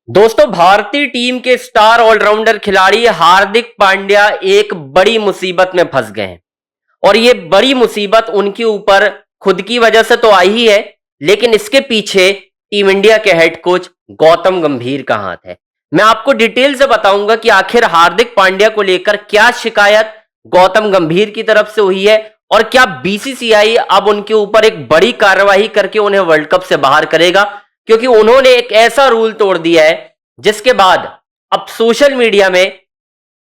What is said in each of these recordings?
दोस्तों, भारतीय टीम के स्टार ऑलराउंडर खिलाड़ी हार्दिक पांड्या एक बड़ी मुसीबत में फंस गए हैं। और ये बड़ी मुसीबत उनके ऊपर खुद की वजह से तो आई ही है, लेकिन इसके पीछे टीम इंडिया के हेड कोच गौतम गंभीर का हाथ है। मैं आपको डिटेल से बताऊंगा कि आखिर हार्दिक पांड्या को लेकर क्या शिकायत गौतम गंभीर की तरफ से हुई है और क्या बीसीसीआई अब उनके ऊपर एक बड़ी कार्रवाई करके उन्हें वर्ल्ड कप से बाहर करेगा, क्योंकि उन्होंने एक ऐसा रूल तोड़ दिया है जिसके बाद अब सोशल मीडिया में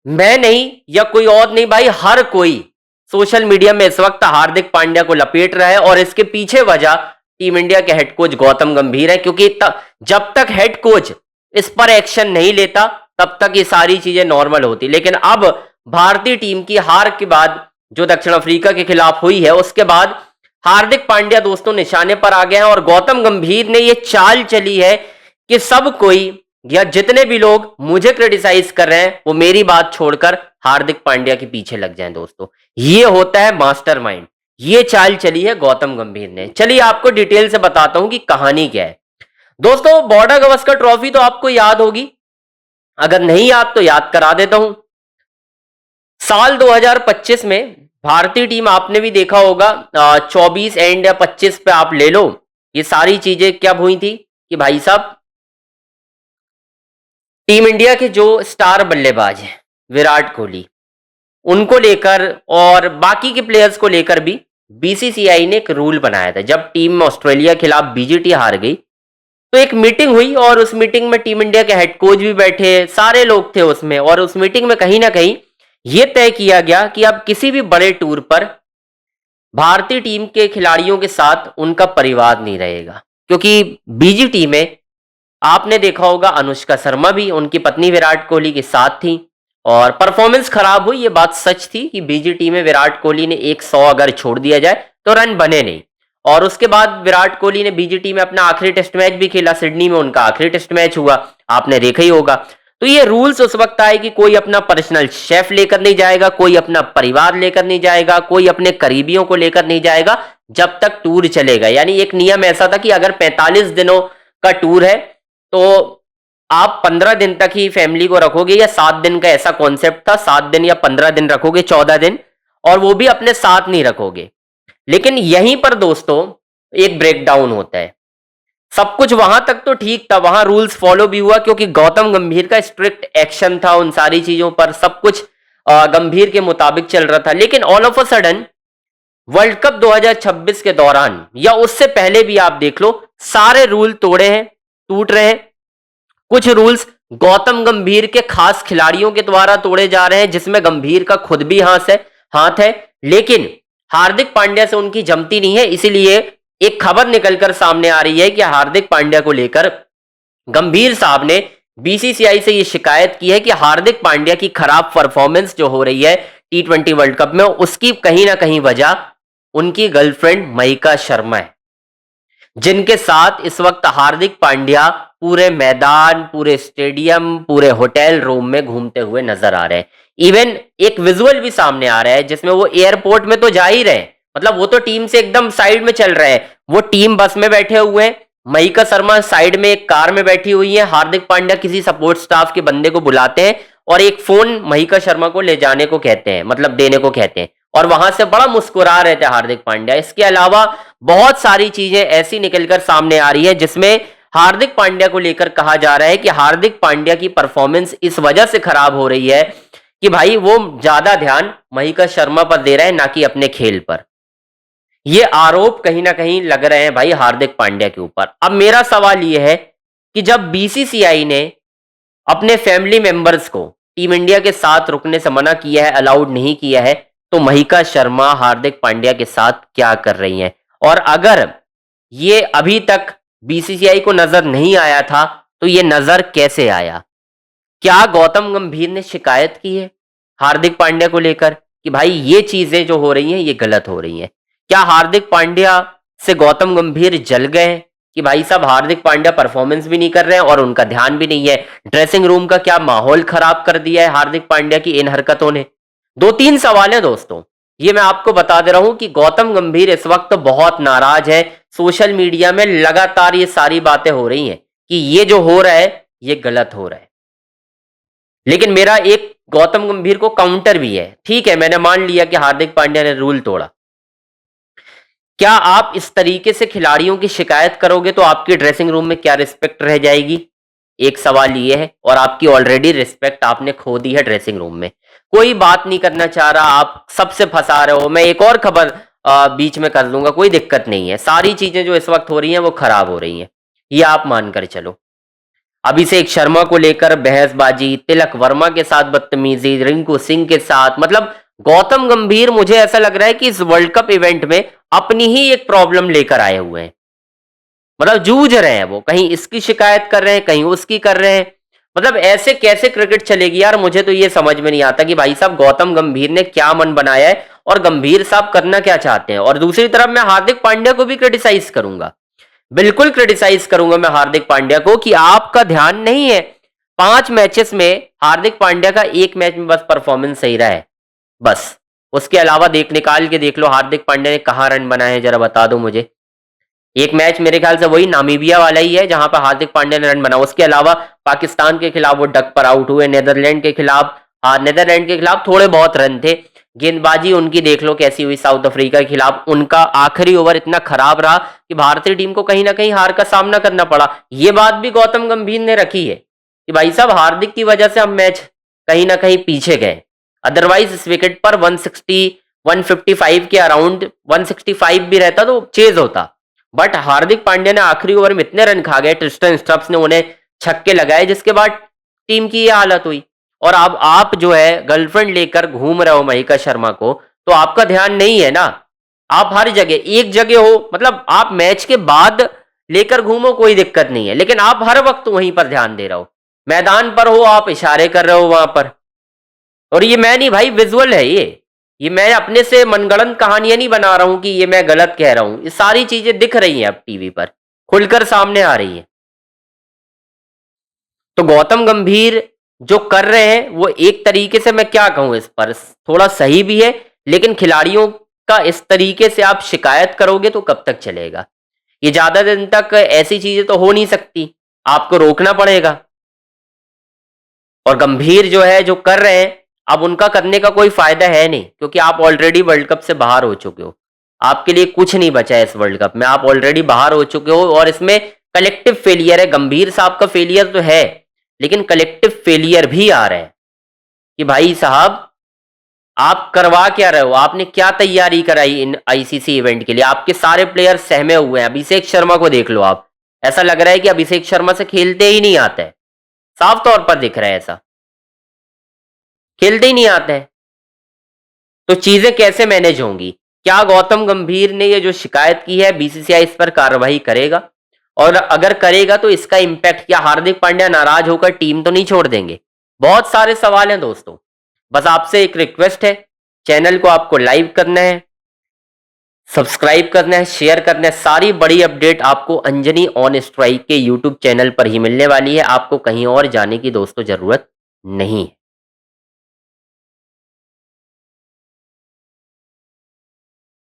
मैं नहीं या कोई और नहीं भाई, हर कोई सोशल मीडिया में इस वक्त हार्दिक पांड्या को लपेट रहा है। और इसके पीछे वजह टीम इंडिया के हेड कोच गौतम गंभीर है, क्योंकि जब तक हेड कोच इस पर एक्शन नहीं लेता तब तक ये सारी चीजें नॉर्मल होती। लेकिन अब भारतीय टीम की हार के बाद जो दक्षिण अफ्रीका के खिलाफ हुई है, उसके बाद हार्दिक पांड्या दोस्तों निशाने पर आ गए हैं। और गौतम गंभीर ने यह चाल चली है कि सब कोई या जितने भी लोग मुझे क्रिटिसाइज कर रहे हैं वो मेरी बात छोड़कर हार्दिक पांड्या के पीछे लग जाएं। दोस्तों, ये होता है मास्टरमाइंड। ये चाल चली है गौतम गंभीर ने। चलिए आपको डिटेल से बताता हूं कि कहानी क्या है। दोस्तों, बॉर्डर गवस्कर ट्रॉफी तो आपको याद होगी, अगर नहीं याद तो याद करा देता हूं। साल 2025 में भारतीय टीम, आपने भी देखा होगा, 24 एंड या 25 पे आप ले लो, ये सारी चीजें कब हुई थी कि भाई साहब टीम इंडिया के जो स्टार बल्लेबाज हैं विराट कोहली, उनको लेकर और बाकी के प्लेयर्स को लेकर भी बीसीसीआई ने एक रूल बनाया था। जब टीम ऑस्ट्रेलिया के खिलाफ बीजीटी हार गई तो एक मीटिंग हुई और उस मीटिंग में टीम इंडिया के हेड कोच भी बैठे, सारे लोग थे उसमें। और उस मीटिंग में कहीं ना कहीं यह तय किया गया कि अब किसी भी बड़े टूर पर भारतीय टीम के खिलाड़ियों के साथ उनका परिवार नहीं रहेगा, क्योंकि बीजीटी में आपने देखा होगा अनुष्का शर्मा भी उनकी पत्नी विराट कोहली के साथ थी और परफॉर्मेंस खराब हुई। ये बात सच थी कि बीजीटी में विराट कोहली ने 100 अगर छोड़ दिया जाए तो रन बने नहीं। और उसके बाद विराट कोहली ने बीजीटी में अपना आखिरी टेस्ट मैच भी खेला, सिडनी में उनका आखिरी टेस्ट मैच हुआ, आपने देखा ही होगा। तो ये रूल्स उस वक्त आए कि कोई अपना पर्सनल शेफ लेकर नहीं जाएगा, कोई अपना परिवार लेकर नहीं जाएगा, कोई अपने करीबियों को लेकर नहीं जाएगा जब तक टूर चलेगा। यानी एक नियम ऐसा था कि अगर 45 दिनों का टूर है तो आप 15 दिन तक ही फैमिली को रखोगे, या 7 दिन का ऐसा कॉन्सेप्ट था, 7 दिन या 15 दिन रखोगे, 14 दिन, और वो भी अपने साथ नहीं रखोगे। लेकिन यहीं पर दोस्तों एक ब्रेकडाउन होता है। सब कुछ वहां तक तो ठीक था, वहां रूल्स फॉलो भी हुआ क्योंकि गौतम गंभीर का स्ट्रिक्ट एक्शन था उन सारी चीजों पर, सब कुछ गंभीर के मुताबिक चल रहा था। लेकिन all of a sudden world cup 2026 के दौरान या उससे पहले भी आप देख लो, सारे रूल तोड़े हैं, टूट रहे हैं। कुछ रूल्स गौतम गंभीर के खास खिलाड़ियों के द्वारा तोड़े जा रहे हैं, जिसमें गंभीर का खुद भी हाथ है, लेकिन हार्दिक पांड्या से उनकी जमती नहीं है। इसीलिए एक खबर निकलकर सामने आ रही है कि हार्दिक पांड्या को लेकर गंभीर साहब ने बीसीसीआई से यह शिकायत की है कि हार्दिक पांड्या की खराब परफॉर्मेंस जो हो रही है T20 वर्ल्ड कप में, उसकी कहीं ना कहीं वजह उनकी गर्लफ्रेंड मयिका शर्मा है, जिनके साथ इस वक्त हार्दिक पांड्या पूरे मैदान, पूरे स्टेडियम, पूरे होटल रूम में घूमते हुए नजर आ रहे हैं। इवन एक विजुअल भी सामने आ रहा है जिसमें वो एयरपोर्ट में तो जा ही रहे, मतलब वो तो टीम से एकदम साइड में चल रहे हैं, वो टीम बस में बैठे हुए हैं, मयिका शर्मा साइड में एक कार में बैठी हुई है, हार्दिक पांड्या किसी सपोर्ट स्टाफ के बंदे को बुलाते हैं और एक फोन मयिका शर्मा को ले जाने को कहते हैं, मतलब देने को कहते हैं, और वहां से बड़ा मुस्कुरा रहे थे हार्दिक पांड्या। इसके अलावा बहुत सारी चीजें ऐसी निकलकर सामने आ रही है जिसमें हार्दिक पांड्या को लेकर कहा जा रहा है कि हार्दिक पांड्या की परफॉर्मेंस इस वजह से खराब हो रही है कि भाई वो ज्यादा ध्यान मयिका शर्मा पर दे रहे हैं, ना कि अपने खेल पर। ये आरोप कहीं ना कहीं लग रहे हैं भाई हार्दिक पांड्या के ऊपर। अब मेरा सवाल यह है कि जब बीसीसीआई ने अपने फैमिली मेंबर्स को टीम इंडिया के साथ रुकने से मना किया है, अलाउड नहीं किया है, तो मयिका शर्मा हार्दिक पांड्या के साथ क्या कर रही हैं? और अगर ये अभी तक बीसीसीआई को नजर नहीं आया था तो ये नजर कैसे आया? क्या गौतम गंभीर ने शिकायत की है हार्दिक पांड्या को लेकर कि भाई ये चीजें जो हो रही हैं ये गलत हो रही हैं? क्या हार्दिक पांड्या से गौतम गंभीर जल गए कि भाई साहब हार्दिक पांड्या परफॉर्मेंस भी नहीं कर रहे हैं और उनका ध्यान भी नहीं है? ड्रेसिंग रूम का क्या माहौल खराब कर दिया है हार्दिक पांड्या की इन हरकतों ने? 2-3 सवाल है दोस्तों, ये मैं आपको बता दे रहा हूं कि गौतम गंभीर इस वक्त बहुत नाराज है। सोशल मीडिया में लगातार ये सारी बातें हो रही हैं कि ये जो हो रहा है ये गलत हो रहा है। लेकिन मेरा एक गौतम गंभीर को काउंटर भी है। ठीक है, मैंने मान लिया कि हार्दिक पांड्या ने रूल तोड़ा। क्या आप इस तरीके से खिलाड़ियों की शिकायत करोगे तो आपकी ड्रेसिंग रूम में क्या रिस्पेक्ट रह जाएगी? एक सवाल ये है, और आपकी ऑलरेडी रिस्पेक्ट आपने खो दी है ड्रेसिंग रूम में। कोई बात नहीं करना चाह रहा, आप सबसे फंसा रहे हो। मैं एक और खबर बीच में कर लूंगा, कोई दिक्कत नहीं है। सारी चीजें जो इस वक्त हो रही हैं वो खराब हो रही हैं, ये आप मानकर चलो। अभिषेक शर्मा को लेकर बहसबाजी, तिलक वर्मा के साथ बदतमीजी, रिंकू सिंह के साथ, मतलब गौतम गंभीर मुझे ऐसा लग रहा है कि इस वर्ल्ड कप इवेंट में अपनी ही एक प्रॉब्लम लेकर आए हुए हैं। मतलब जूझ रहे हैं वो, कहीं इसकी शिकायत कर रहे हैं, कहीं उसकी कर रहे हैं। मतलब ऐसे कैसे क्रिकेट चलेगी यार? मुझे तो ये समझ में नहीं आता कि भाई साहब गौतम गंभीर ने क्या मन बनाया है और गंभीर साहब करना क्या चाहते हैं। और दूसरी तरफ मैं हार्दिक पांड्या को भी क्रिटिसाइज करूंगा, बिल्कुल क्रिटिसाइज करूंगा मैं हार्दिक पांड्या को कि आपका ध्यान नहीं है। 5 मैचेस में हार्दिक पांड्या का एक मैच में बस परफॉर्मेंस सही रहा है, बस। उसके अलावा निकाल के देख लो हार्दिक पांड्या ने कहां रन बनाए हैं, जरा बता दो मुझे। एक मैच मेरे ख्याल से वही नामीबिया वाला ही है जहां पर हार्दिक पांड्या ने रन बनाया। उसके अलावा पाकिस्तान के खिलाफ वो डक पर आउट हुए, नीदरलैंड के खिलाफ, नीदरलैंड के खिलाफ थोड़े बहुत रन थे। गेंदबाजी उनकी देख लो कैसी हुई साउथ अफ्रीका के खिलाफ। उनका आखिरी ओवर इतना खराब रहा कि भारतीय टीम को कहीं ना कहीं हार का सामना करना पड़ा। ये बात भी गौतम गंभीर ने रखी है कि भाई साहब हार्दिक की वजह से हम मैच कहीं ना कहीं पीछे गए। अदरवाइज इस विकेट पर 160 155 के अराउंड, 165 भी रहता तो चेज होता। बट हार्दिक पांड्या ने आखिरी ओवर में इतने रन खा गए, ट्रिस्टन स्ट्रप्स ने उन्हें छक्के लगाए, जिसके बाद टीम की ये हालत हुई। और अब आप जो है गर्लफ्रेंड लेकर घूम रहे हो महिका शर्मा को, तो आपका ध्यान नहीं है ना। आप हर जगह एक जगह हो, मतलब आप मैच के बाद लेकर घूमो कोई दिक्कत नहीं है, लेकिन आप हर वक्त वहीं पर ध्यान दे रहे हो। मैदान पर हो, आप इशारे कर रहे हो वहां पर। और ये मैं नहीं भाई, विजुअल है ये मैं अपने से मनगढ़ंत कहानियां नहीं बना रहा हूं कि ये मैं गलत कह रहा हूं। ये सारी चीजें दिख रही हैं अब टीवी पर, खुलकर सामने आ रही हैं। तो गौतम गंभीर जो कर रहे हैं वो एक तरीके से, मैं क्या कहूं, इस पर थोड़ा सही भी है। लेकिन खिलाड़ियों का इस तरीके से आप शिकायत करोगे तो कब तक चलेगा? ये ज्यादा दिन तक ऐसी चीजें तो हो नहीं सकती, आपको रोकना पड़ेगा। और गंभीर जो है जो कर रहे हैं, अब उनका करने का कोई फायदा है नहीं, क्योंकि आप ऑलरेडी वर्ल्ड कप से बाहर हो चुके हो। आपके लिए कुछ नहीं बचा है इस वर्ल्ड कप में, आप ऑलरेडी बाहर हो चुके हो। और इसमें कलेक्टिव फेलियर है। गंभीर साहब का फेलियर तो है, लेकिन कलेक्टिव फेलियर भी आ रहा है कि भाई साहब आप करवा क्या रहे हो? आपने क्या तैयारी कराई इन आईसीसी इवेंट के लिए? आपके सारे प्लेयर सहमे हुए हैं। अभिषेक शर्मा को देख लो आप, ऐसा लग रहा है कि अभिषेक शर्मा से खेलते ही नहीं आता है, साफ तौर पर दिख रहा है ऐसा, खेलते ही नहीं आते हैं। तो चीजें कैसे मैनेज होंगी? क्या गौतम गंभीर ने ये जो शिकायत की है बीसीसीआई इस पर कार्रवाई करेगा? और अगर करेगा तो इसका इंपैक्ट क्या? हार्दिक पांड्या नाराज होकर टीम तो नहीं छोड़ देंगे? बहुत सारे सवाल हैं दोस्तों। बस आपसे एक रिक्वेस्ट है, चैनल को आपको लाइक करना है, सब्सक्राइब करना है, शेयर करना है। सारी बड़ी अपडेट आपको अंजनी ऑन स्ट्राइक के यूट्यूब चैनल पर ही मिलने वाली है। आपको कहीं और जाने की दोस्तों जरूरत नहीं है।